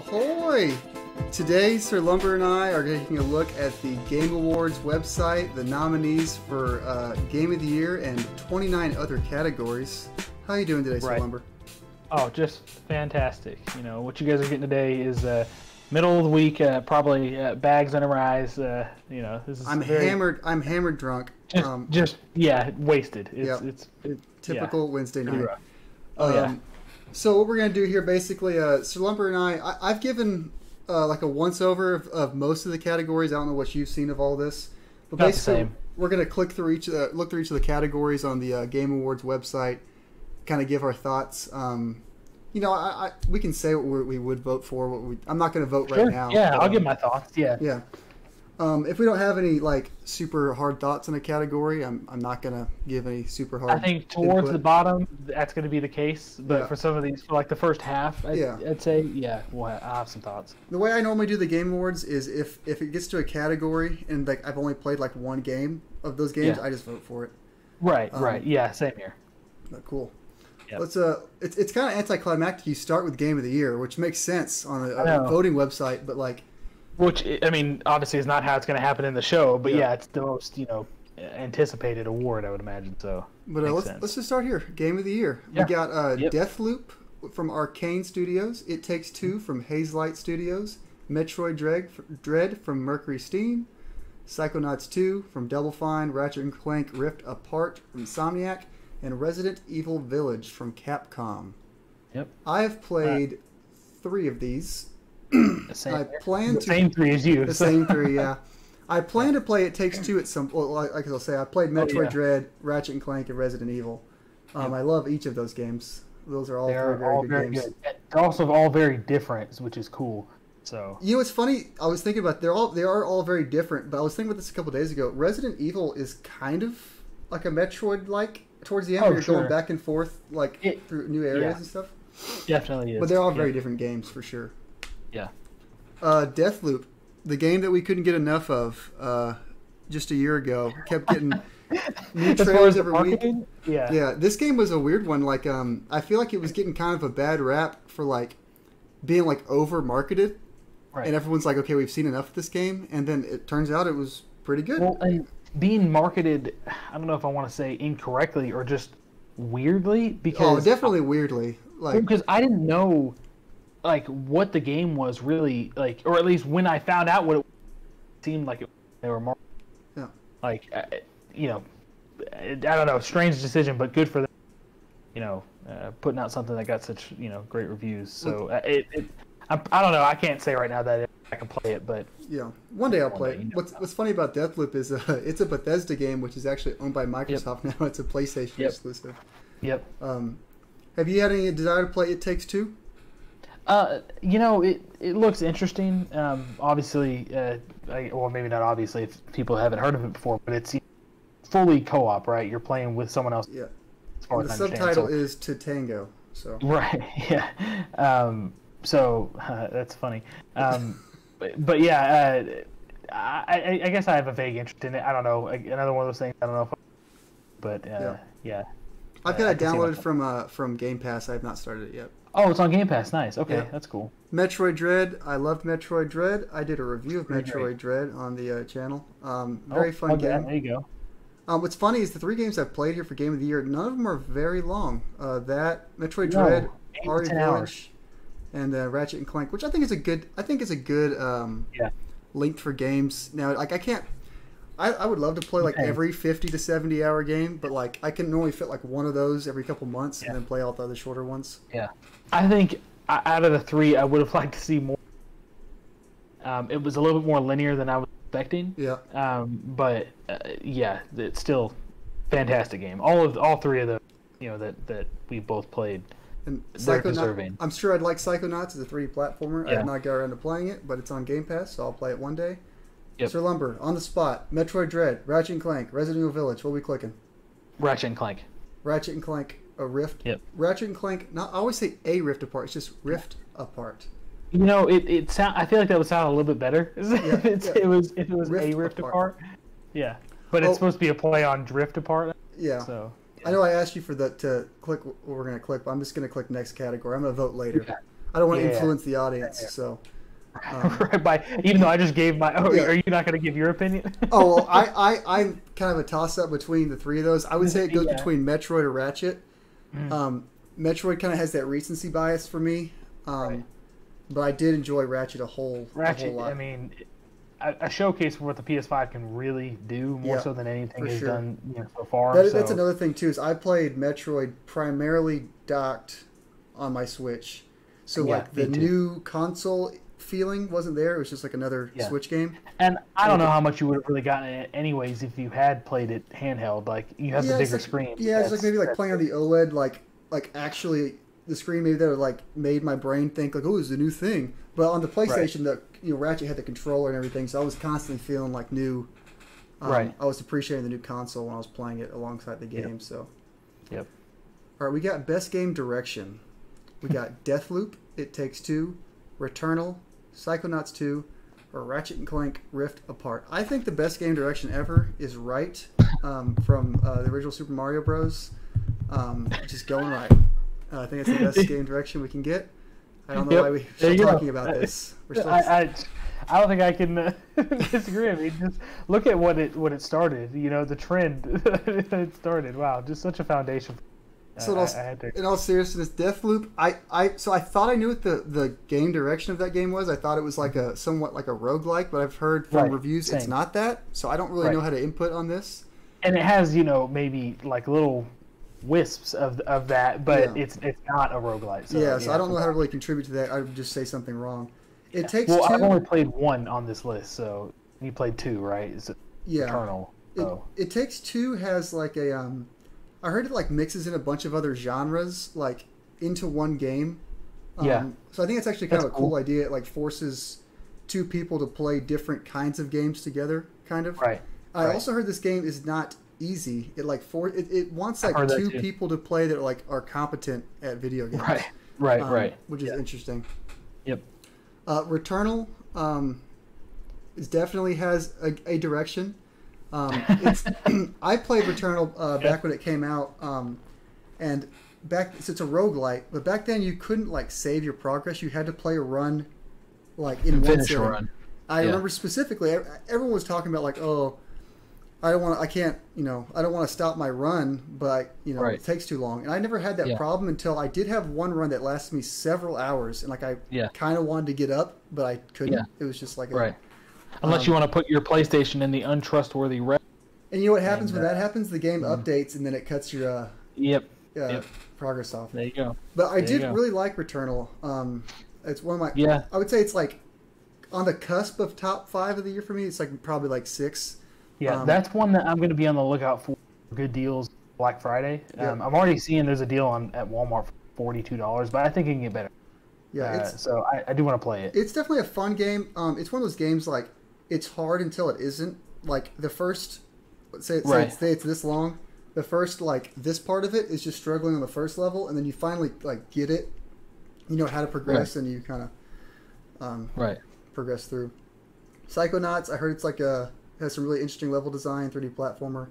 Ahoy! Today, Sir Lumber and I are taking a look at the Game Awards website, the nominees for Game of the Year, and 29 other categories. How are you doing today, Sir Lumber? Oh, just fantastic. You know, what you guys are getting today is middle of the week, probably bags under my eyes. You know, this is I'm hammered drunk. Yeah, wasted. It's typical Wednesday night. Oh, yeah. So what we're going to do here, basically, Sir Lumber and I've given like a once-over of most of the categories. I don't know what you've seen of all this. But Not basically, the same. We're going to look through each of the categories on the Game Awards website, kind of give our thoughts. You know, we can say what we would vote for. I'm not going to vote right now. Yeah, but, I'll give my thoughts. Yeah. Yeah. If we don't have any like super hard thoughts in a category, I'm not gonna give any super hard. I think towards the bottom, that's going to be the case. But for some of these, for like the first half, I'd say, I'll have some thoughts. The way I normally do the Game Awards is if it gets to a category and like I've only played like one game of those games, I just vote for it. Right. Yeah. Same here. Cool. Yep. Let's it's kind of anticlimactic. You start with Game of the Year, which makes sense on a voting website, but like. Which, I mean, obviously is not how it's going to happen in the show, but it's the most, anticipated award, I would imagine. So, but let's just start here. Game of the Year. Yeah. We got Deathloop from Arcane Studios, It Takes Two from Hazelight Studios, Metroid Dread from Mercury Steam, Psychonauts 2 from Double Fine, Ratchet & Clank Rift Apart from Insomniac, and Resident Evil Village from Capcom. Yep. I have played 3 of these. The same three as you. The same 3, yeah. I plan to play It Takes Two at some. Well, like I'll say, I played Metroid Dread, Ratchet & Clank, and Resident Evil. I love each of those games. Those are all very good games. They're also all very different, which is cool. So you know, it's funny. I was thinking about they are all very different. But I was thinking about this a couple days ago. Resident Evil is kind of like a Metroid, like towards the end, where you're going back and forth like through new areas and stuff. Definitely is. But they're all very different games for sure. Yeah. Deathloop, the game that we couldn't get enough of just a year ago, kept getting new trailers every week. Yeah. This game was a weird one. Like, I feel like it was getting kind of a bad rap for like being like over marketed, and everyone's like, okay, we've seen enough of this game, and then it turns out it was pretty good. Well, and being marketed, I don't know if I want to say incorrectly or just weirdly, because definitely weirdly, like because I didn't know. Like what the game was really like, or at least when I found out what it seemed like, they were more. Yeah. Like, I don't know, strange decision, but good for them. Putting out something that got such great reviews. So I don't know. I can't say right now that I can play it, but one day I'll play it. What's funny about Deathloop is it's a Bethesda game, which is actually owned by Microsoft now. It's a PlayStation exclusive. Yep. Have you had any desire to play It Takes Two? It looks interesting. Obviously, well, maybe not obviously if people haven't heard of it before, but it's fully co-op, right? You're playing with someone else. Yeah. As far as I the understand. subtitle is To Tango. So. Right. Yeah. That's funny. But yeah, I guess I have a vague interest in it. I don't know. Another one of those things. I don't know. But yeah. I've got it downloaded from Game Pass. I have not started it yet. Oh, it's on Game Pass. Nice. Okay, that's cool. Metroid Dread. I loved Metroid Dread. I did a review of Metroid Dread on the channel. Very fun game. There you go. What's funny is the 3 games I've played here for Game of the Year, none of them are very long. That Metroid Dread, Ori Village, and Ratchet and Clank, which I think is a good. Length for games. Now, like I would love to play like every 50 to 70 hour game, but like I can only fit like one of those every couple months and then play all the other shorter ones. Yeah. I think out of the 3, I would have liked to see more. It was a little bit more linear than I was expecting. Yeah. But it's still fantastic game. All 3 of those, that we both played. And deserving. I'm sure I'd like Psychonauts as a 3D platformer. I have not got around to playing it, but it's on Game Pass, so I'll play it one day. Yep. Sir Lumber, on the spot, Metroid Dread, Ratchet and Clank, Resident Evil Village, what are we clicking? Ratchet and Clank. Ratchet and Clank, a Rift? Yep. Ratchet and Clank, I always say a Rift Apart, it's just Rift Apart. I feel like that would sound a little bit better. If it was a Rift Apart. Yeah. But it's supposed to be a play on Drift Apart. Yeah. So I know I asked you to click what we're going to click, but I'm just going to click next category. I'm going to vote later. Okay. I don't want to influence the audience. So, right. Even though I just gave my, are you not going to give your opinion? Well, I'm kind of a toss up between the three of those. I would say it goes between Metroid or Ratchet. Metroid kind of has that recency bias for me, but I did enjoy Ratchet a whole lot. I mean, a showcase for what the PS5 can really do more so than anything has done so far. That's another thing too. Is I played Metroid primarily docked on my Switch, so like the new console feeling wasn't there. It was just like another Switch game. And I don't know how much you would have really gotten it anyways if you had played it handheld. Like you have the bigger screen. Yeah, it's like maybe like playing on the OLED, like actually the screen maybe that like made my brain think like, oh, it's a new thing. But on the PlayStation, the Ratchet had the controller and everything, so I was constantly feeling like new. I was appreciating the new console when I was playing it alongside the game. So. Yep. All right, we got best game direction. We got Deathloop, It Takes Two, Returnal, Psychonauts 2, or Ratchet and Clank Rift Apart. I think the best game direction ever is Right from the original Super Mario Bros. Just going right. I think it's the best game direction we can get. I don't know why we're still talking about this. I don't think I can disagree. I mean, just look at what it started. The trend it started. Wow, just such a foundation. So in all seriousness, Deathloop. I thought I knew what the game direction of that game was. I thought it was like somewhat like a roguelike, but I've heard from reviews it's not that. So I don't really know how to input on this. And it has maybe like little wisps of that, but it's not a roguelike. So, so I don't know how to really contribute to that. I would just say something wrong. It takes two. I've only played one on this list, so you played two, right? It's Eternal. It Takes Two has like a I heard it like mixes in a bunch of other genres like into one game. So I think it's actually kind of a cool idea. It like forces two people to play different kinds of games together, kind of. Right. I also heard this game is not easy. It like it wants like two people to play that like are competent at video games. Right. Which is interesting. Yep. Returnal is definitely has a direction. I played Returnal back when it came out, and so it's a roguelite, but back then you couldn't like save your progress. You had to play a run like in one sitting. Run. I remember specifically everyone was talking about like, oh, I don't want to stop my run, but it takes too long. And I never had that problem until I did have one run that lasted me several hours, and like I kind of wanted to get up, but I couldn't. It was just like unless you want to put your PlayStation in the untrustworthy red. And you know what happens when that happens? The game updates and then it cuts your progress off. There you go. But I did really like Returnal. It's one of my I would say it's like on the cusp of top 5 of the year for me. It's like probably like 6. Yeah, that's one that I'm going to be on the lookout for good deals Black Friday. I'm already seeing there's a deal at Walmart for $42, but I think it can get better. Yeah, so I do want to play it. It's definitely a fun game. It's one of those games like it's hard until it isn't. Like the first, say it's this long. The first like this part of it is just struggling on the first level, and then you finally like get it. You know how to progress, and you kind of progress through. Psychonauts, I heard it's like has some really interesting level design, 3D platformer.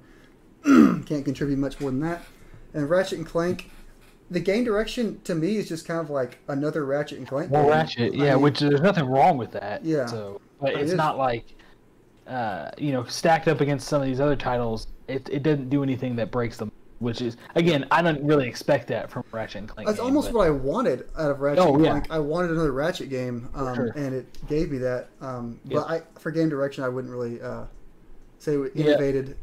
Can't contribute much more than that. And Ratchet and Clank. The game direction to me is just kind of like another Ratchet and Clank. Well, Ratchet, which there's nothing wrong with that. Yeah. So, but it's not like, stacked up against some of these other titles, it doesn't do anything that breaks them. Which is, again, I didn't really expect that from Ratchet and Clank. That's almost what I wanted out of Ratchet and Clank. I wanted another Ratchet game, and it gave me that. But for game direction, I wouldn't really say it innovated.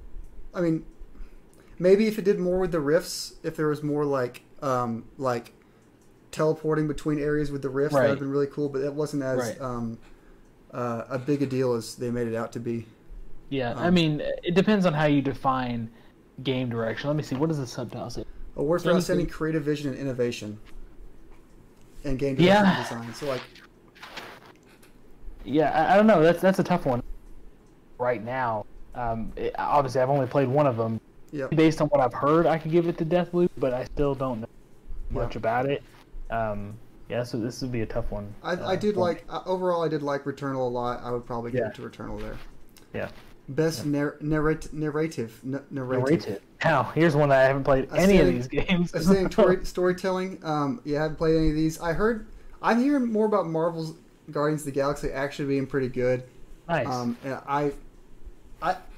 I mean, maybe if it did more with the rifts, if there was more like teleporting between areas with the rifts, that would have been really cool. But it wasn't as a big a deal as they made it out to be. Yeah, I mean, it depends on how you define game direction. Let me see. What does the subtitle say? A word for outstanding creative vision and innovation, and game direction design. So like, I don't know. That's a tough one. Right now, obviously, I've only played one of them. Yep. Based on what I've heard, I could give it to Deathloop, but I still don't know much about it. So this would be a tough one. I did like overall. I did like Returnal a lot. I would probably give it to Returnal there. Yeah. Best narrative. Now, here's one that I haven't played any of these games. Storytelling. I haven't played any of these. I heard I'm hearing more about Marvel's Guardians of the Galaxy actually being pretty good. Nice. And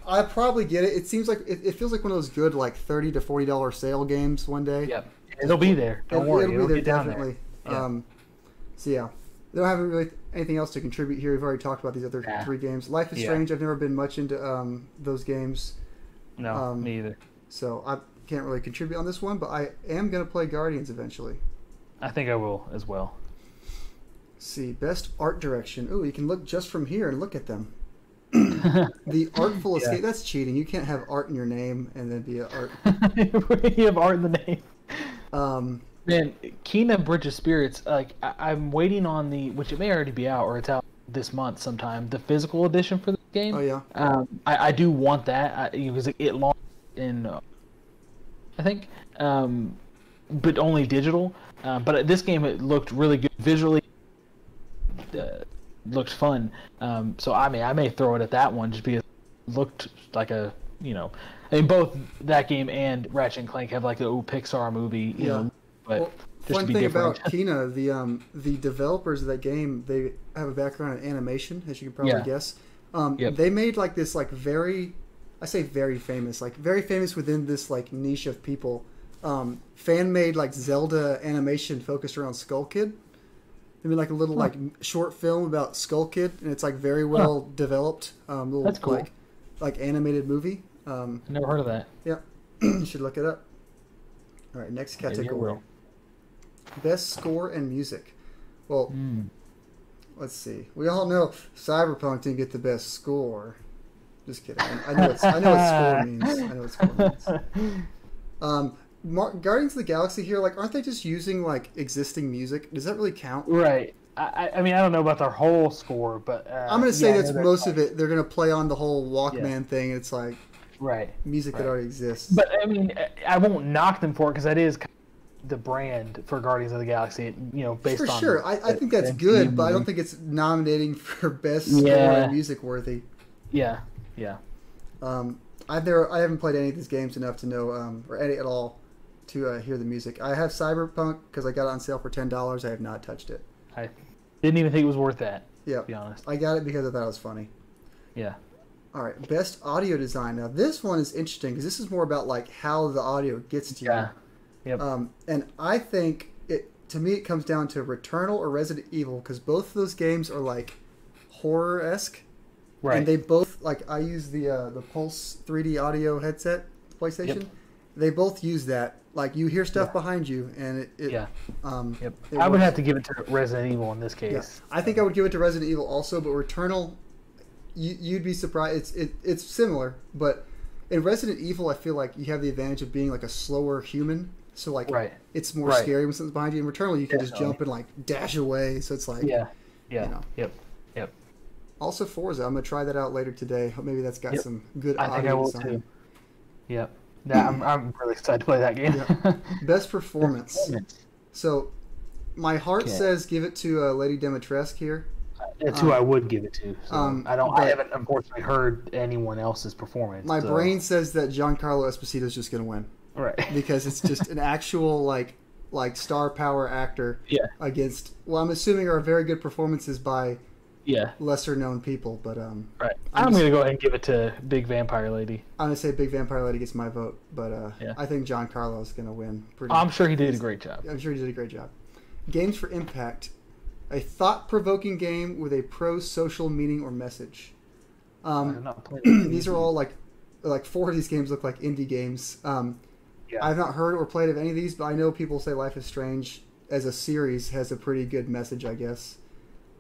I probably get it. It seems like it feels like one of those good like $30 to $40 sale games one day. Yep. It'll be there. Don't worry. It'll be there down definitely. there. Yeah. So yeah, they don't have really anything else to contribute here. We've already talked about these other 3 games. Life is Strange. I've never been much into those games. No, me either. So I can't really contribute on this one, but I am going to play Guardians eventually. I think I will as well. Let's see, best art direction. Ooh, you can look just from here and look at them. The Artful Escape. That's cheating. You can't have art in your name and then be an art. You have art in the name. Man, Kena Bridge of Spirits. Like I'm waiting on which it may already be out or it's out this month sometime. The physical edition for the game. Oh yeah. I do want that because it launched in, I think, but only digital. But this game it looked really good visually. Looked fun. So I may throw it at that one just because it looked like a I mean both that game and Ratchet and Clank have like the old Pixar movie, you know. But fun thing about Kena, the developers of that game, they have a background in animation, as you can probably guess. They made like this like very famous within this like niche of people. Fan made like Zelda animation focused around Skull Kid. They made like a little like short film about Skull Kid, and it's like very well developed. Little, that's cool. Like animated movie. Never heard of that. Yep, you should look it up. All right, next category. Best score and music. Well, let's see. We all know Cyberpunk didn't get the best score. Just kidding. I know what score means. Guardians of the Galaxy here, like, aren't they just using like existing music? Does that really count? Right. I mean, I don't know about their whole score, but I'm gonna say that's most of it. They're gonna play on the whole Walkman thing. It's like music that already exists. But I mean, I won't knock them for it because that is the brand for Guardians of the Galaxy. Based on sure. I think that's good, but I don't think it's nominating for best score and music worthy. Yeah. I haven't played any of these games enough to know or any at all to hear the music. I have Cyberpunk because I got it on sale for $10. I have not touched it. I didn't even think it was worth that. Yeah, to be honest. I got it because I thought it was funny. Yeah. All right, best audio design. Now this one is interesting because this is more about like how the audio gets to you. Yeah. Yep. And I think to me it comes down to Returnal or Resident Evil because both of those games are like horror-esque. Right. And they both like I use the Pulse 3D audio headset PlayStation. Yep. They both use that. Like you hear stuff behind you, and I would have to give it to Resident Evil in this case. Yeah. I think I would give it to Resident Evil also, but Returnal, you'd be surprised. It's similar, but in Resident Evil, I feel like you have the advantage of being like a slower human. So like it's more scary when something's behind you. In Returnal, you can just jump and like dash away. So it's like Yep. Also Forza, I'm gonna try that out later today. Maybe that's got some good audio. I think I will too. Yep. Yeah, I'm really excited to play that game. Best performance. So my heart says give it to Lady Dimitrescu here. That's who I would give it to. So I haven't unfortunately heard anyone else's performance. My brain says that Giancarlo Esposito is just gonna win. Right. Because it's just an actual like star power actor against I'm assuming are very good performances by lesser known people, but right. I'm gonna go ahead and give it to Big Vampire Lady. I'm gonna say Big Vampire Lady gets my vote, but I think Giancarlo is gonna win. I'm sure he did a great job. I'm sure he did a great job. Games for Impact, a thought-provoking game with a pro-social meaning or message. These are all like 4 of these games look like indie games. I've not heard or played of any of these, but I know people say Life is Strange as a series has a pretty good message, I guess.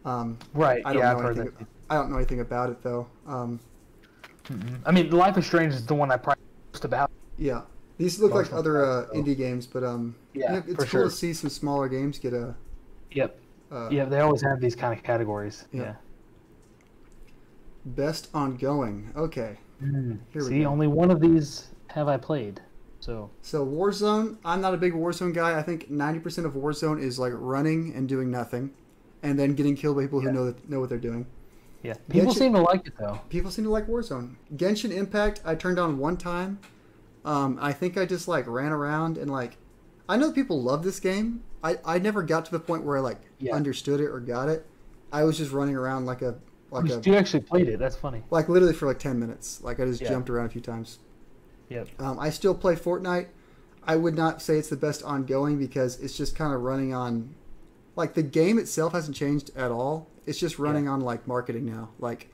Right. I don't know anything about it though. I mean, Life is Strange is the one I probably most about. Yeah, these look like other indie games, but it's cool to see some smaller games get a. Yep. They always have these kind of categories. Yeah. Best ongoing. Okay. Here we go. Only one of these have I played. So Warzone. I'm not a big Warzone guy. I think 90% of Warzone is like running and doing nothing. And then getting killed by people who know what they're doing. Yeah, people seem to like it though. People seem to like Warzone. Genshin Impact, I turned on one time. I think I just like ran around and like, I know people love this game, I never got to the point where I like understood it or got it. I was just running around You actually played it. That's funny. Like literally for like 10 minutes. Like I just jumped around a few times. Yep. I still play Fortnite. I would not say it's the best ongoing because it's just kind of running on, like the game itself hasn't changed at all. It's just running on like marketing now. Like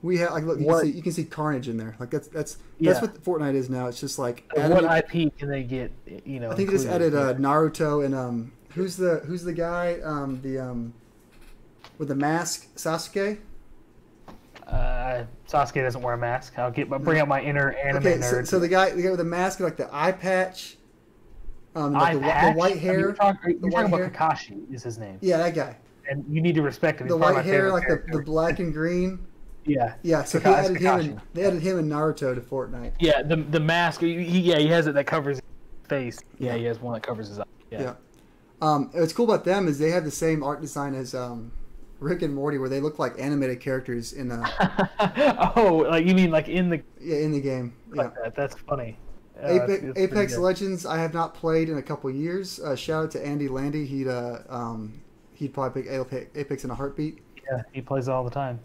we have like look, you can see Carnage in there. Like that's what Fortnite is now. It's just like what IP can they get? You know, I think they just added Naruto and who's the guy with the mask, Sasuke. Sasuke doesn't wear a mask. Bring out my inner anime nerd. So the guy with the mask, like the eye patch, like the white hair. You're talking about Kakashi is his name. Yeah, that guy. And you need to respect him. The white hair, like the black and green. Yeah. Yeah. So they added him in Naruto to Fortnite. Yeah, the mask. He has it that covers his face. Yeah, he has one that covers his eye. Yeah. What's cool about them is they have the same art design as Rick and Morty, where they look like animated characters in oh, like you mean like in the in the game. Like that. That's funny. Apex Legends I have not played in a couple years. Shout out to Andy Landy. He'd probably pick Apex in a heartbeat. Yeah, he plays it all the time.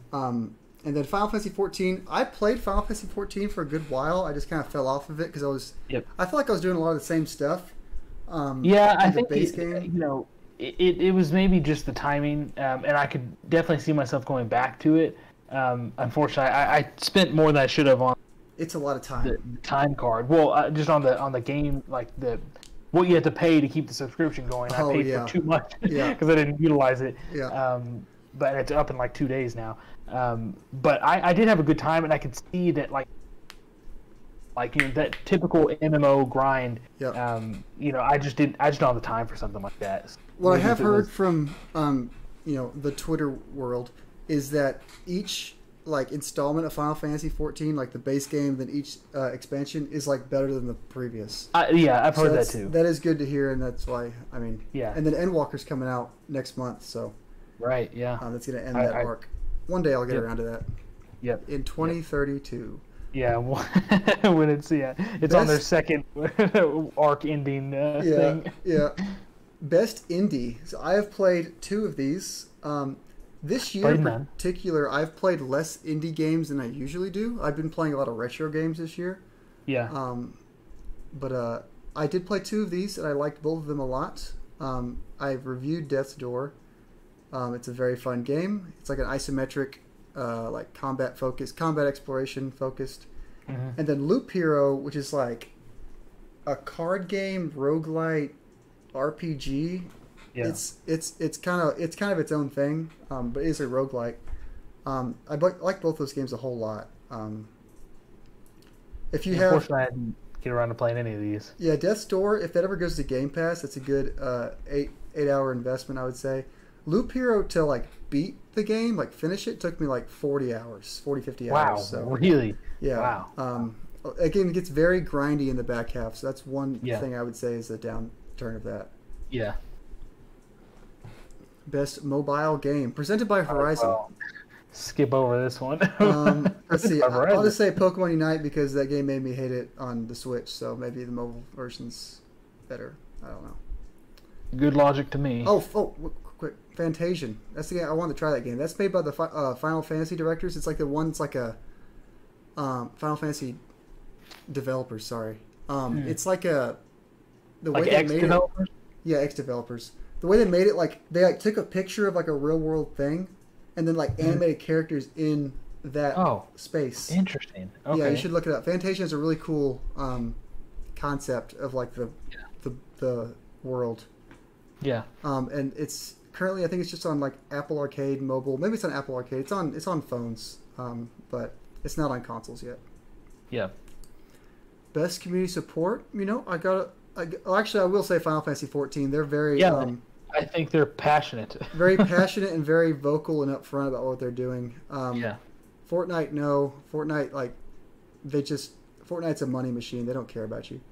And then Final Fantasy 14. I played Final Fantasy 14 for a good while. I just kind of fell off of it because I felt like I was doing a lot of the same stuff. I think base game. It was maybe just the timing, and I could definitely see myself going back to it. Unfortunately, I spent more than I should have on. It's a lot of time. The time card. Well, just on the game, like what you had to pay to keep the subscription going. I paid for too much because I didn't utilize it. Yeah. But it's up in like 2 days now. But I did have a good time, and I could see that like that typical MMO grind. Yeah. I just don't have the time for something like that. What I have heard from the Twitter world is that each like installment of Final Fantasy 14, like the base game, then each expansion is like better than the previous. I've heard that too. That is good to hear, and that's why And then Endwalker's coming out next month, so. Right. Yeah. That's gonna end that arc. One day I'll get around to that. Yep. In 2032. Yeah, when it's on their second arc ending thing. Yeah. Best indie. So I have played 2 of these. This year in particular, I've played less indie games than I usually do. I've been playing a lot of retro games this year. Yeah. But I did play 2 of these, and I liked both of them a lot. I've reviewed Death's Door. It's a very fun game. It's like an isometric, like combat exploration focused. Mm-hmm. And then Loop Hero, which is like a card game roguelite RPG. Yeah. It's kind of its own thing, but it is a roguelike. I like both those games a whole lot. Unfortunately, I didn't get around to playing any of these. Yeah, Death's Door, if that ever goes to Game Pass, it's a good 8-hour investment, I would say. Loop Hero to like beat the game, like finish it, took me like 50 hours. Wow, so, really? Yeah. Wow. Again, it gets very grindy in the back half, so that's one thing I would say is a downturn of that. Yeah. Best mobile game presented by Horizon. Skip over this one. Let's see. I'll just say Pokemon Unite because that game made me hate it on the Switch, so maybe the mobile version's better. I don't know. Good logic to me. Oh, quick. Fantasian. That's the game. I wanted to try that game. That's made by the Final Fantasy directors. It's like the one. It's like a Final Fantasy developers. Sorry. It's like the way they made it. Yeah, ex-developers. The way they made it, like they like took a picture of like a real world thing, and then like animated characters in that space. Interesting. Okay. Yeah, you should look it up. Fantasia is a really cool concept of like the world. Yeah. And it's currently, I think it's just on like Apple Arcade mobile. Maybe it's on Apple Arcade. It's on phones, but it's not on consoles yet. Yeah. Best community support. Actually, I will say Final Fantasy 14. They're very. I think they're passionate. Very passionate and very vocal and upfront about what they're doing. Fortnite, no. Fortnite, like, Fortnite's a money machine. They don't care about you.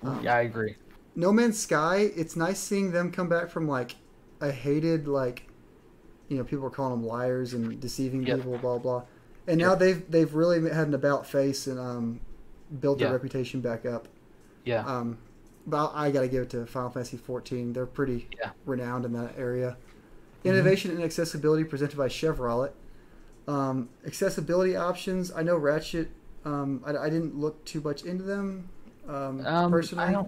I agree. No Man's Sky, it's nice seeing them come back from, like, a hated, like, people were calling them liars and deceiving people, blah, blah. And now they've really had an about face and built their reputation back up. Yeah. but I got to give it to Final Fantasy 14. They're pretty renowned in that area. Mm-hmm. Innovation and accessibility presented by Chevrolet. Accessibility options. I know Ratchet. I didn't look too much into them personally.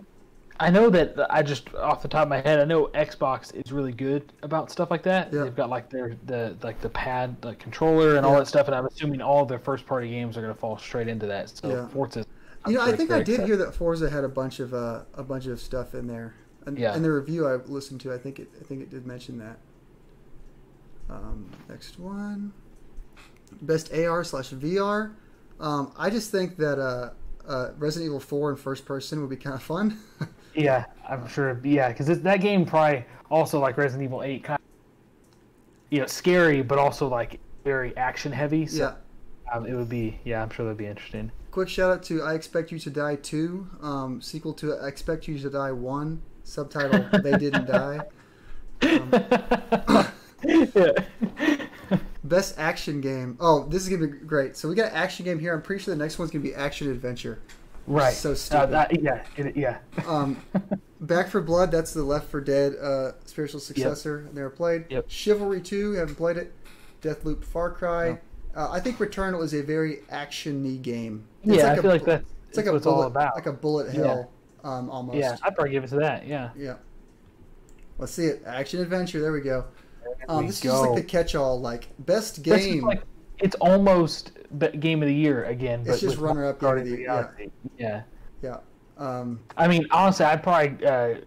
I know that I just off the top of my head, I know Xbox is really good about stuff like that. Yeah. They've got like the pad, the controller, and all that stuff. And I'm assuming all their first party games are going to fall straight into that. So Forza. I think I did hear that Forza had a bunch of stuff in there. And in the review I listened to, I think it did mention that. Next one, best AR/VR. I just think that Resident Evil 4 in first person would be kind of fun. Yeah, I'm sure. Yeah, because that game probably also like Resident Evil 8, kind of, scary, but also like very action heavy. So it would be. Yeah, I'm sure that'd be interesting. Quick shout out to I Expect You to Die 2, sequel to I Expect You to Die 1, subtitle They Didn't Die. Best action game. Oh, this is gonna be great. So we got action game here. I'm pretty sure the next one's gonna be action adventure. Right. So stupid. Back 4 Blood. That's the Left 4 Dead spiritual successor. Yep. Never played. Yep. Chivalry 2. Haven't played it. Deathloop, Far Cry. No. I think Returnal is a very action-y game. It's I feel like that's like what it's all about. Like a bullet hell, almost. Yeah, I'd probably give it to that. Yeah. Yeah. Let's see it. Action adventure. There we go. This is just like the catch-all, like best game. It's almost game of the year again. It's just runner-up game of the year. Yeah. I mean, honestly, I'd probably.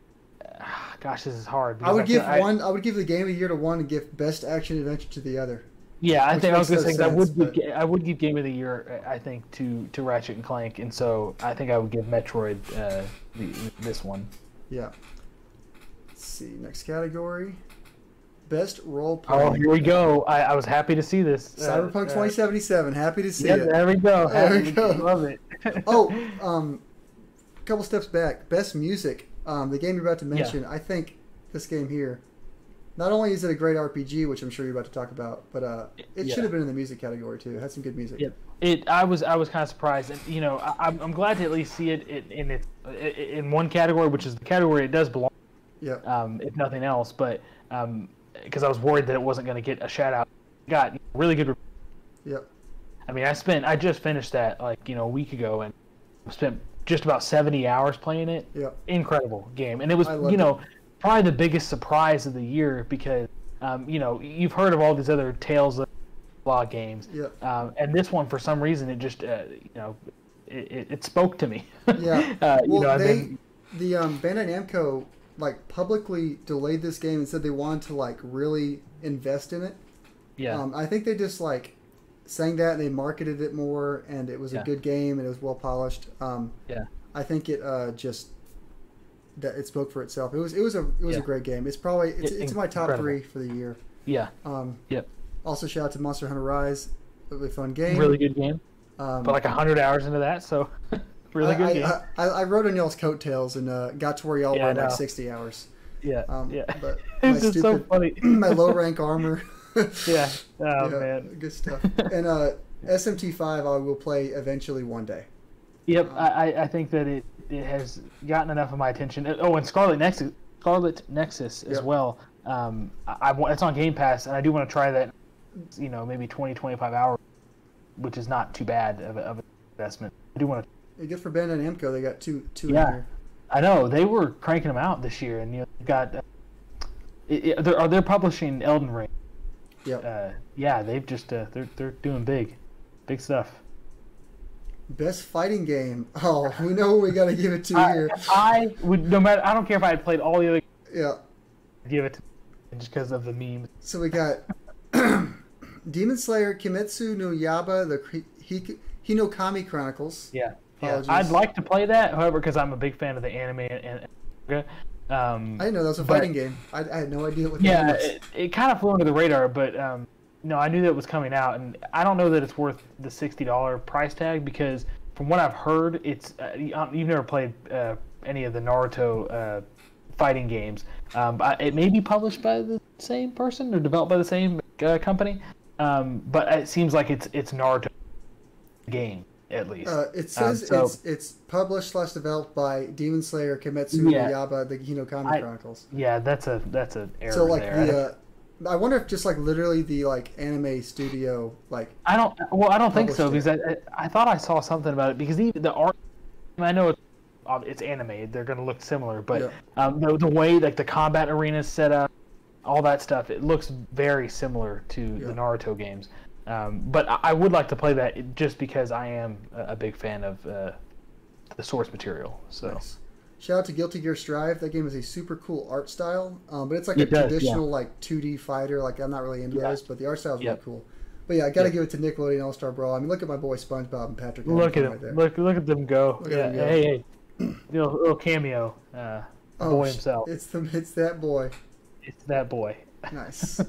Gosh, this is hard. I would give the game of the year to one and give best action adventure to the other. Yeah, I think I was going to say I would give game of the year. I think to Ratchet and Clank, and so I think I would give Metroid this one. Yeah. Let's see. Next category. Best role playing. Oh, here we go. I was happy to see this. Cyberpunk 2077. Happy to see it. There we go. There we go. Love it. A couple steps back. Best music. The game you're about to mention. I think this game here. Not only is it a great RPG, which I'm sure you're about to talk about, but it should have been in the music category too. It had some good music. Yep. I was kind of surprised, and I'm glad to at least see it in one category, which is the category it does belong. Yeah. If nothing else, but because I was worried that it wasn't going to get a shout out. Got really good. Yep. I mean, I just finished that a week ago, and spent just about 70 hours playing it. Yep. Incredible game, and it was probably the biggest surprise of the year because you've heard of all these other Tales of Law games. Yep. And this one for some reason it just it spoke to me. Yeah. The Bandai Namco publicly delayed this game and said they wanted to really invest in it. Yeah. I think they just saying that and they marketed it more, and it was a good game and it was well polished. I think it that it spoke for itself. It was a great game. It's probably it's in my top 3 for the year. Yeah. Yep. Also, shout out to Monster Hunter Rise. Really fun game. Really good game. Put 100 hours into that, so really good game. I rode on y'all's coattails and got to where y'all were in 60 hours. Yeah. But it's just so funny. My low rank armor. Man. Good stuff. And SMT5 I will play eventually one day. Yep, I think that it has gotten enough of my attention. Oh, and Scarlet Nexus as well. It's on Game Pass, and I do want to try that. Maybe 20-25 hours, which is not too bad of an investment. I do want to. Good for Bandai Namco. They got two in Yeah, here. I know they were cranking them out this year, and they've got. They're publishing Elden Ring. Yep. They've just they're doing big stuff. Best fighting game. Oh, we know what we got to give it to here. I would I don't care if I had played all the other. Yeah. I'd give it to just because of the memes. So we got Demon Slayer, Kimetsu no Yaiba, the Hinokami Chronicles. Yeah. Apologies. I'd like to play that, however, because I'm a big fan of the anime and manga. I didn't know that was a fighting game. I had no idea what that was. It kind of flew under the radar, but no, I knew that it was coming out, and I don't know that it's worth the $60 price tag because from what I've heard, it's you've never played any of the Naruto fighting games. It may be published by the same person or developed by the same company, but it seems like it's Naruto game. at least. It says it's published / developed by Demon Slayer, Kimetsu no Yaiba, the Hinokami Chronicles. Yeah, that's an error. So like there. I wonder if just like literally the like anime studio like. I don't think so because I thought I saw something about it because even the art. I know it's anime; they're going to look similar, but the way like the combat arena is set up, all that stuff, it looks very similar to the Naruto games. But I would like to play that just because I am a big fan of the source material. So, nice. Shout out to Guilty Gear Strive. That game is a super cool art style, but it's like a traditional like 2D fighter. Like I'm not really into those, but the art style is really cool. But yeah, I got to give it to Nickelodeon All Star Brawl. I mean, look at my boy SpongeBob and Patrick. Look at him! Right look at them go! Hey, little cameo. Boy himself. It's that boy. It's that boy. Nice.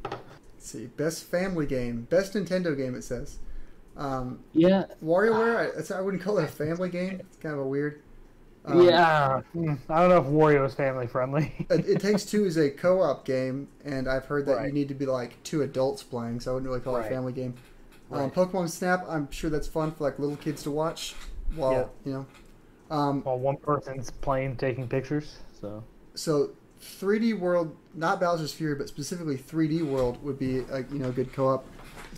Let's see, best family game, best Nintendo game. It says. WarioWare. I wouldn't call it a family game. It's kind of a weird. I don't know if Wario is family friendly. It Takes Two is a co-op game, and I've heard that you need to be like 2 adults playing, so I wouldn't really call it a family game. Pokemon Snap, I'm sure that's fun for like little kids to watch while while one person's playing, taking pictures. So 3D World, not Bowser's Fury, but specifically 3D World would be a good co-op,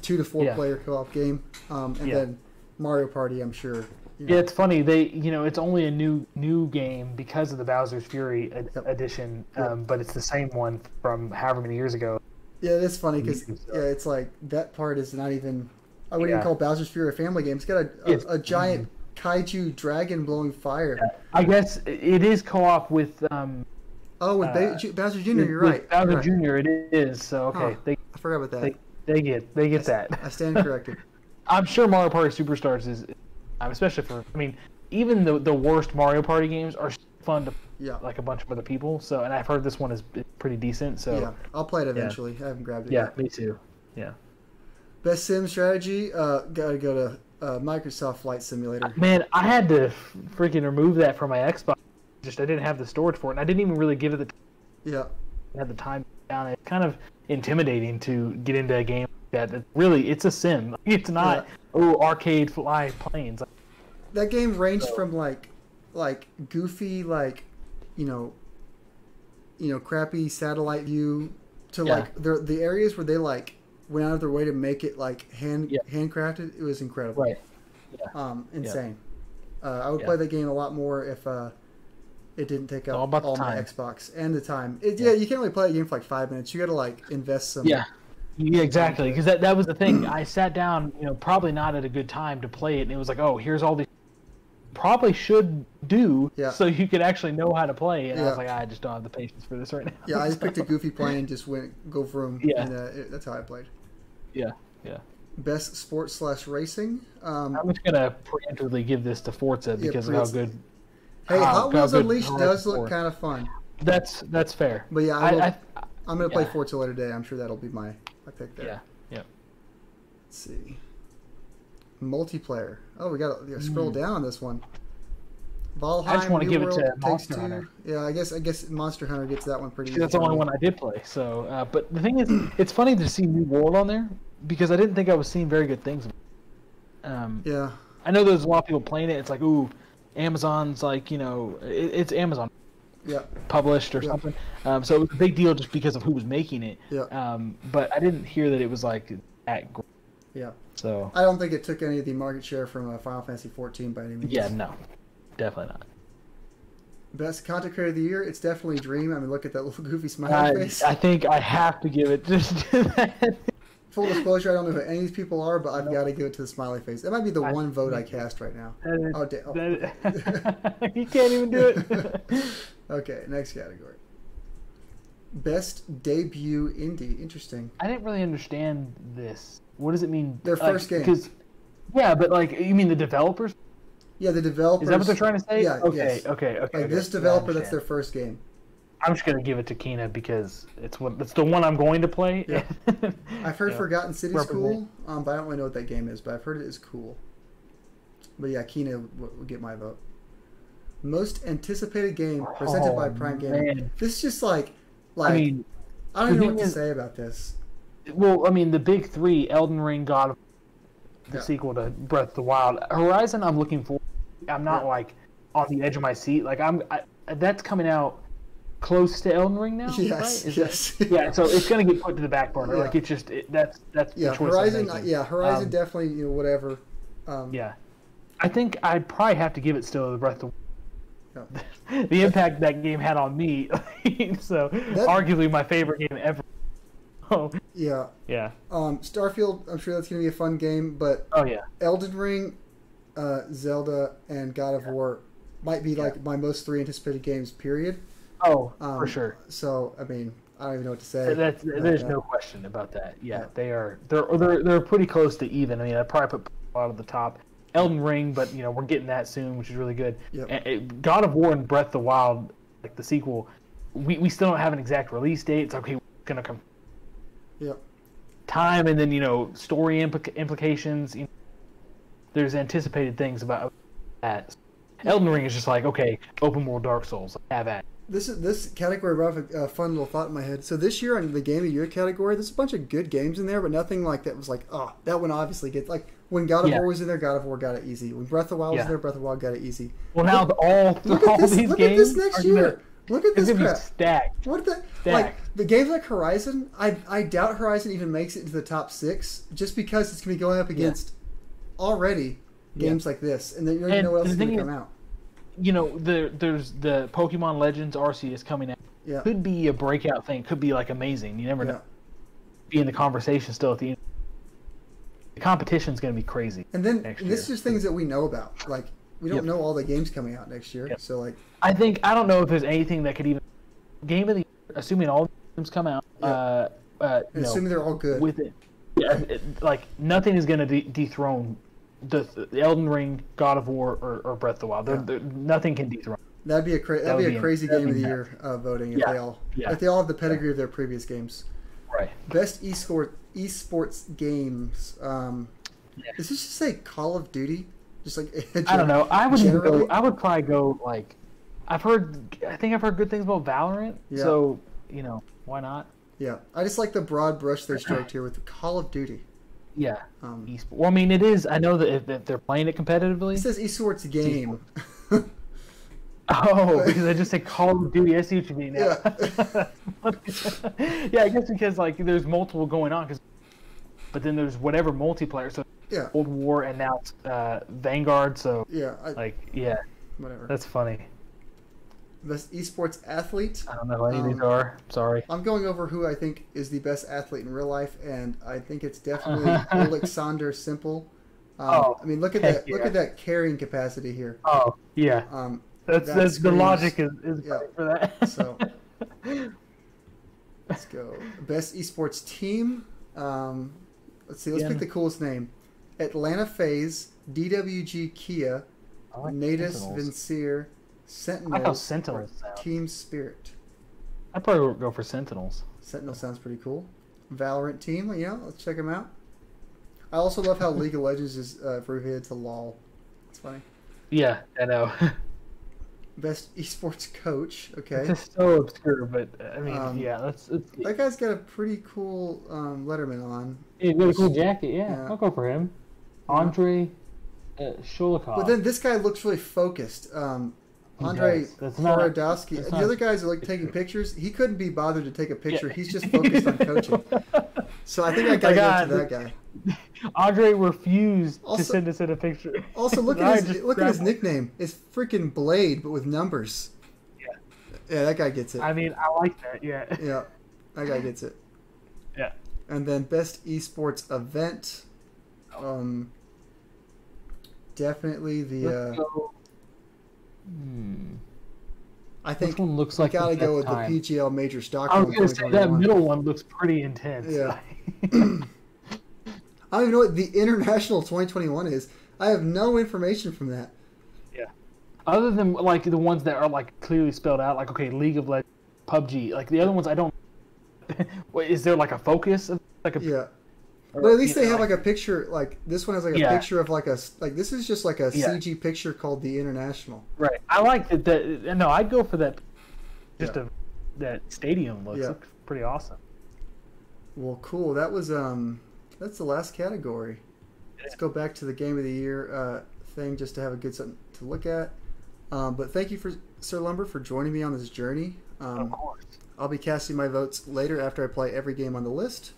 2 to 4 player co-op game, and then Mario Party, I'm sure. Yeah, it's funny. It's only a new game because of the Bowser's Fury edition, but it's the same one from however many years ago. Yeah, it's funny because it's like that part is not even. I wouldn't even call Bowser's Fury a family game. It's got a giant kaiju dragon blowing fire. Yeah. I guess it is co-op with. With Bowser Jr. You're right. Bowser Jr. It is. So okay, I forgot about that. They get that. I stand corrected. I'm sure Mario Party Superstars is. Especially even the worst Mario Party games are fun to like a bunch of other people. So, and I've heard this one is pretty decent. So yeah, I'll play it eventually. I haven't grabbed it yet. Yeah, me too. Yeah. Best sim strategy. Gotta go to Microsoft Flight Simulator. Man, I had to freaking remove that from my Xbox. I didn't have the storage for it, and I didn't even really give it the time down. It's kind of intimidating to get into a game like that. Really, it's a sim. It's not. Arcade fly planes. That game ranged from like goofy crappy satellite view to like the areas where they like went out of their way to make it like handcrafted. It was incredible. Right. Yeah. Insane. I would play that game a lot more if it didn't take up all my Xbox and the time. You can't really play a game for like 5 minutes. You got to like invest some. Yeah, exactly. Because that was the thing. I sat down, probably not at a good time to play it, and it was like, here's all these. Probably should do so you could actually know how to play. And I was like, I just don't have the patience for this right now. Yeah, I just picked a goofy plane and just go vroom. Yeah, and that's how I played. Yeah. Best sports / racing. I'm just gonna preemptively give this to Forza because of how good. Hey, Hot Wheels Unleashed does look kind of fun. That's fair. But yeah, I'm gonna play Forza later today. I'm sure that'll be my pick there. Yeah. Let's see. Multiplayer. Oh, we got to scroll down on this one. Valheim, I just want to give it to Monster Hunter. Yeah, I guess Monster Hunter gets that one pretty easy. That's the only one I did play. So, but the thing is, it's funny to see New World on there because I didn't think I was seeing very good things. Yeah. I know there's a lot of people playing it. It's like, Amazon's like, it's Amazon. Yeah. Published or something. So it was a big deal just because of who was making it. Yeah. But I didn't hear that it was like that great. Yeah. So I don't think it took any of the market share from Final Fantasy 14 by any means. Yeah, no. Definitely not. Best content creator of the year, it's definitely Dream. I mean, look at that little goofy smiley face. I think I have to give it just to that. Full disclosure, I don't know who any of these people are, but I've got to give it to the smiley face. That might be the one vote I cast right now. You can't even do it. Okay, next category. Best debut indie. Interesting. I didn't really understand this. What does it mean? Their first game. But you mean the developers? Yeah, the developers. Is that what they're trying to say? Yeah. Okay. Like this developer, that's their first game. I'm just gonna give it to Kina because it's the one I'm going to play. Yeah. I've heard Forgotten City's cool, but I don't really know what that game is. But I've heard it is cool. But yeah, Kina will get my vote. Most anticipated game presented by Prime Gaming. Man. This is just like I don't even know what to say about this. Well, I mean, the big three: Elden Ring, God of the sequel to Breath of the Wild. Horizon, I'm looking for. I'm not like on the edge of my seat. Like that's coming out close to Elden Ring now. Yes, right? yes. Yeah, so it's gonna get put to the back burner. Like it's just that's the choice. Horizon. Horizon definitely. Whatever. Yeah, I think I'd probably have to give it still to Breath of the Wild. The impact that game had on me. So arguably my favorite game ever. Oh yeah. Starfield, I'm sure that's gonna be a fun game, but Elden Ring, Zelda, and God of War might be like my most 3 anticipated games. Period. Oh, for sure. So I mean, I don't even know what to say. There's no question about that. Yeah, they're pretty close to even. I mean, I probably put a lot of the top. Elden Ring, but we're getting that soon, which is really good. And God of War and Breath of the Wild, like the sequel, we still don't have an exact release date. It's okay, we're gonna come. Time and then story implications. There's anticipated things about that. Elden Ring is just like open world Dark Souls. Have at. This category brought up a fun little thought in my head. So this year on the Game of the Year category, there's a bunch of good games in there, but nothing like that was like, oh, that one obviously gets like when God of War was in there, God of War got it easy. When Breath of the Wild was in there, Breath of the Wild got it easy. Well, now look at this next year. Look at this crap. Stacked. What the like the games like Horizon? I doubt Horizon even makes it into the top 6 just because it's gonna be going up against already games like this, and then you don't even know what else is gonna come out. There's the Pokemon Legends Arceus coming out. Yeah. Could be a breakout thing. Could be like amazing. You never know. Be in the conversation still at the end. The competition's going to be crazy. And then this is just things that we know about. Like we don't know all the games coming out next year. So like I don't know if there's anything that could even game of the year, assuming all games come out. Assuming they're all good. With it. Yeah, like nothing is going to dethrone the Elden Ring, God of War, or Breath of the Wild. Nothing can dethrone. That'd be a crazy game of the year voting if they all have the pedigree of their previous games. Right. Best esports games. Does this just say Call of Duty? Just like I don't know. I would probably go like I think I've heard good things about Valorant. Yeah. So why not? Yeah, I just like the broad brush they stroked here with Call of Duty. Yeah. Esports. Well, I mean, it is. I know that if they're playing it competitively. It says esports game. Oh, because I just said Call of Duty. I see what you mean now. Yeah, I guess because like there's multiple going on, but then there's whatever multiplayer. So Cold War and now it's Vanguard. So whatever. That's funny. Best esports athlete. I don't know who any of these are. Sorry. I'm going over who I think is the best athlete in real life, and I think it's definitely Alexander Simple. I mean, look at that! Look at that carrying capacity here. Oh yeah. That's the logic is for that. So let's go. Best esports team. Let's see. Let's pick the coolest name. Atlanta FaZe, DWG Kia, Natus Vincere, Sentinels. I like how Sentinels sound. Team Spirit. I'd probably go for Sentinels. Sentinel sounds pretty cool. Valorant team. Let's check them out. I also love how League of Legends is abbreviated to LOL. It's funny. Yeah, I know. Best esports coach. Okay. It's just so obscure, but I mean, let's that guy's got a pretty cool Letterman on. He's got a cool jacket. Yeah, I'll go for him. Andre Sholikov. But then this guy looks really focused. Andre Horodowski. The other guys are like taking pictures. He couldn't be bothered to take a picture. He's just focused on coaching. So I think I gotta go to that guy. Andre refused to send us in a picture. Also, look at his nickname. It's freaking Blade, but with numbers. Yeah, that guy gets it. I mean, I like that. Yeah. Yeah, that guy gets it. Yeah. And then best esports event. Definitely the. I think which one looks we like gotta go with time? the PGL Major Stockholm. I was gonna say that middle one looks pretty intense. Yeah. I don't even know what the International 2021 is. I have no information from that. Yeah. Other than like the ones that are like clearly spelled out, like League of Legends, PUBG. Like the other ones, I don't. Is there like a focus? Like a But at least they have like a picture. Like this one has like a picture of like this is just like a CG picture called the International. Right. I like that. No, I'd go for that. Just that stadium looks pretty awesome. Well, cool. That was that's the last category. let's go back to the game of the year thing just to have a good something to look at. But thank you, Sir Lumber, for joining me on this journey. Of course. I'll be casting my votes later after I play every game on the list.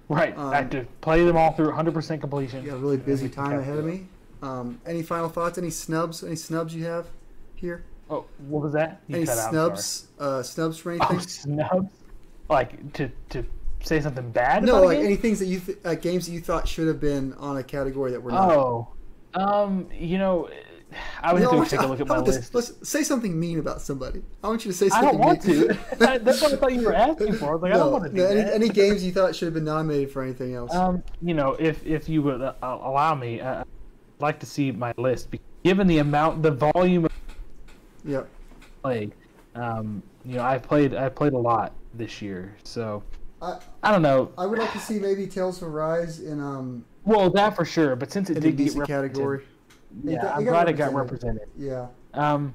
Right. I have to play them all through 100% completion. You got a really busy time ahead of me. Any final thoughts? Any snubs? Any snubs you have here? Oh, what was that? You any snubs? Snubs for anything? Oh, snubs? Like to say something bad? No, about like any things that you games that you thought should have been on a category that were not. Oh, you know, I would have to take a look at my list. Let's say something mean about somebody. I want you to say I something. don't want to. That's what I thought you were asking for. I was like, I don't want to do that. Any games you thought should have been nominated for anything else? You know, if you would allow me, I'd like to see my list. Given the volume of play, you know, I played a lot this year, so I don't know. I would like to see maybe Tales of Rise in Well, that for sure, but since it did get category. Yeah, I'm glad it got represented. Yeah. Not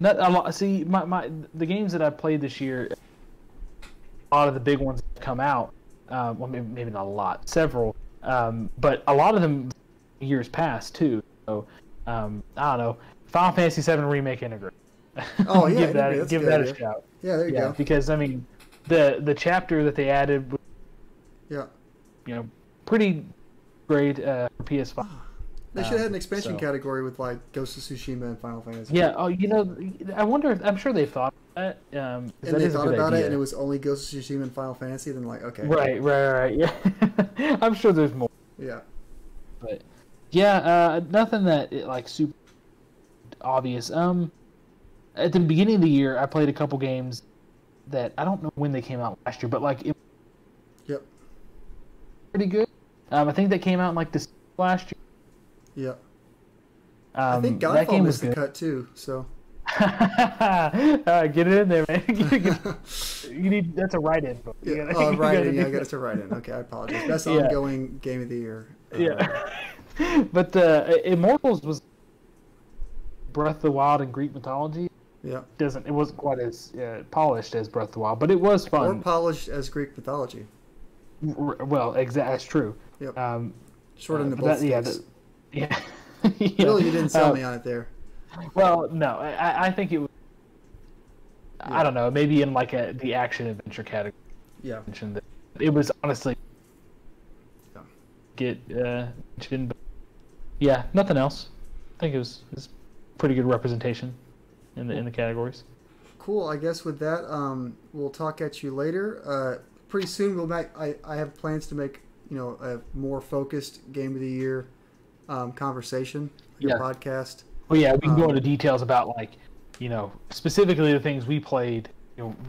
a lot. See, the games that I played this year, a lot of the big ones come out. Well, maybe not a lot, several, but a lot of them years past too. So, I don't know. Final Fantasy VII Remake Integrate. Oh yeah, give that a shout. Yeah, there you go. Because I mean, the chapter that they added, you know, pretty great for PS5. They should have had an expansion category with like Ghost of Tsushima and Final Fantasy. Yeah. Oh, you know, I wonder if I'm sure they've thought about that. And they thought about it, and it was only Ghost of Tsushima and Final Fantasy. Then like, okay. Right. Yeah. I'm sure there's more. Yeah. But yeah, nothing that like super obvious. At the beginning of the year, I played a couple games that I don't know when they came out last year, but like, pretty good. I think that came out in like this last year. Yeah. I think Godfall missed the cut too, so. Get it in there, man. You need that's a write-in. Write-in. Yeah, I got it to write-in. Okay, I apologize. Best ongoing game of the year. But Immortals was Breath of the Wild and Greek mythology. Yeah. It wasn't quite as polished as Breath of the Wild, but it was fun. Or polished as Greek mythology. Well, that's true. Yep. Short into both sticks. Yeah. Really, you didn't sell me on it there. Well, no, I think it was. I don't know, maybe in like the action adventure category. Yeah. Mentioned that it was honestly get mentioned. But yeah, nothing else. I think it was pretty good representation in the categories. Cool. I guess with that, we'll talk at you later. Pretty soon I have plans to make a more focused game of the year conversation, your podcast. Well, yeah, we can go into details about specifically the things we played,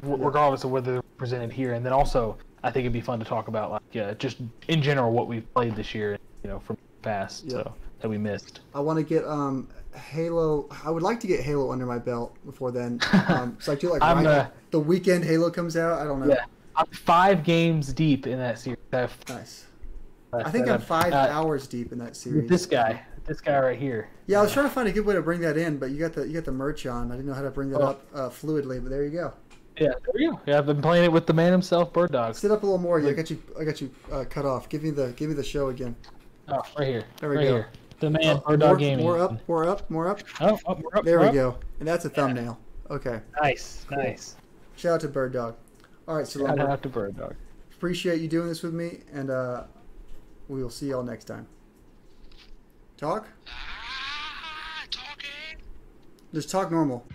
regardless of whether they're presented here, and then also I think it'd be fun to talk about just in general what we've played this year, from the past, so that we missed. I want to get Halo. I would like to get Halo under my belt before then. So I feel like the weekend Halo comes out. I don't know. Yeah, I'm 5 games deep in that series. Nice. I think I'm 5 hours deep in that series. This guy right here. Yeah, I was trying to find a good way to bring that in, but you got the merch on. I didn't know how to bring that up fluidly, but there you go. Yeah, there we go. Yeah, I've been playing it with the man himself, Bird Dog. Sit up a little more. I got you cut off. Give me the show again. Oh, right here. There we go. Here. The man, Bird Dog Gaming. More up. Oh, we're up. There we go. And that's a thumbnail. Okay. Nice, cool. Nice. Shout out to Bird Dog. All right, so shout out to Bird Dog. Appreciate you doing this with me, and we will see y'all next time. Talk? Talking. Just talk normal.